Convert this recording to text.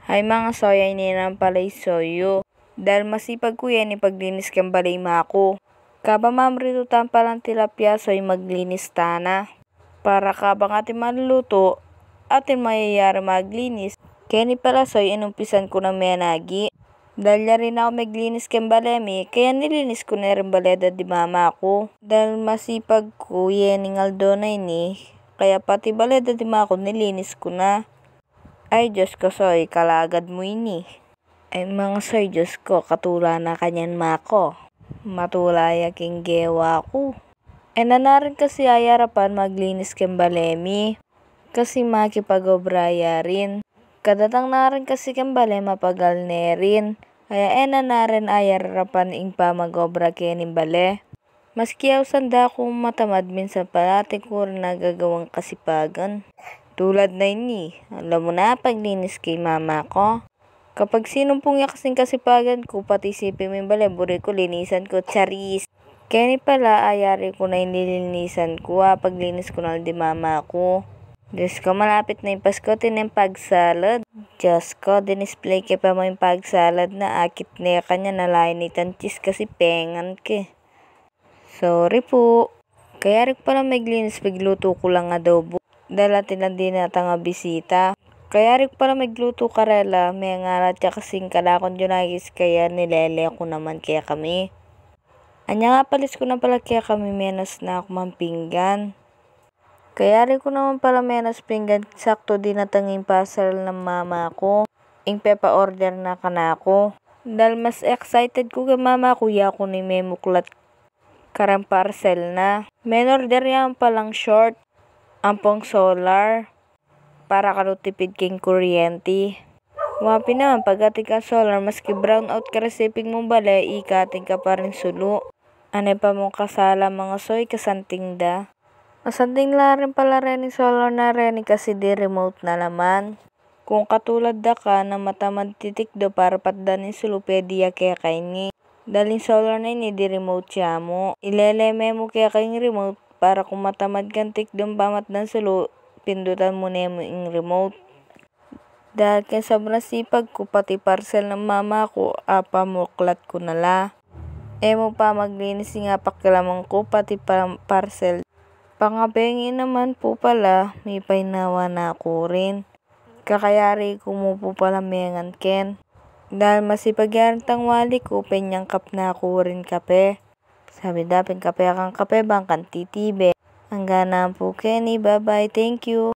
Hay mga soy, ay ninang palay soyo. Dahil masipag ko yan, ipaglinis kang balay mako. Kaba mamrito tampalang tilapia soy maglinis tana. Para kabang ating maluluto, ating mayayari maglinis. Kaya ni pala soy, inumpisan ko na menagi. Dahil na rin ako maglinis kang balemi, kaya nilinis ko na rin baleda di mama ko. Dahil masipag ko, yening aldo na ini, kaya pati baleda di mama ko nilinis ko na. Ay Diyos ko soy, kalagad mo ini. Ay mga soy, Diyos ko, katula na kanyan mako. Matulay aking gewa ko. Ay nanarin kasi ayarapan maglinis kang balemi. Kasi makipag-obraya rin. Kadatang na rin kasi kang bale mapagal na rin. Kaya na rin ayarapan ing pa mag-obra kening bale. Maski sanda kong matamad minsan palati ko rin nagagawang kasipagan. Tulad na ini, alam mo na paglinis kay mama ko. Kapag sinumpong niya kasing kasipagan ko, pati sipin mo yung bale, buri ko linisan ko, charis. Kaya ni pala, ayari ko na yung nilinisan ko, paglinis ko na di mama ko. Diyos ko, malapit na yung Pasko, yung pagsalad. Diyos ko, dinisplay ka pa mo yung pagsalad na akit na kanya nalayan ni tantis kasi pengan ke. Sorry po. Kaya rin pala maglinis pagluto ko lang adobo. Dahil atin lang din natang bisita. Kaya rin pala magluto karela, may ngalat ya kasing kalakon dyan agis kaya nilele ko naman kaya kami. Anya nga palis ko na pala kaya kami menos na ako mampinggan. Kaya rin ko naman pala menos pinggan, sakto din natanging parcel ng mama ko. Ing pepa order na kanako. Dahil mas excited ko kay mama ko, ya ko ni memuklat karang parcel na. Men order yan palang short, ampong solar. Para kalutipid king kuryente. Wapi naman, pagdating ka solar, maski brown out ka resiping mong bala, ikating ka pa rin sulo. Anay pa mong kasala mga soy, kasanting da. Masanting la rin pala rin solar na rin kasi di remote na laman. Kung katulad da ka na matamad titikdo para patdanin sulo, pwede ya kaya kaini. Daling solar na ini, di remote siya mo. Ileleme mo kaya kayong remote para kung matamad kang tikdong pamatdan sulo, pindutan mo na mo yung remote. Dahil kaya sobrang sipag ko, pati parcel ng mama ko, muklat ko na la. Mo pa maglinis nga pakilamang ko, pati parcel. Pangabengi naman po pala, may painawa na ako rin. Kakayari ko mo po pala mengan ken. Dahil masipag yan tangwali ko, penyangkap na ako rin kape. Sabi dapin kape akang kape bang kan titibe. Hanggang na po Kenny, bye bye, thank you.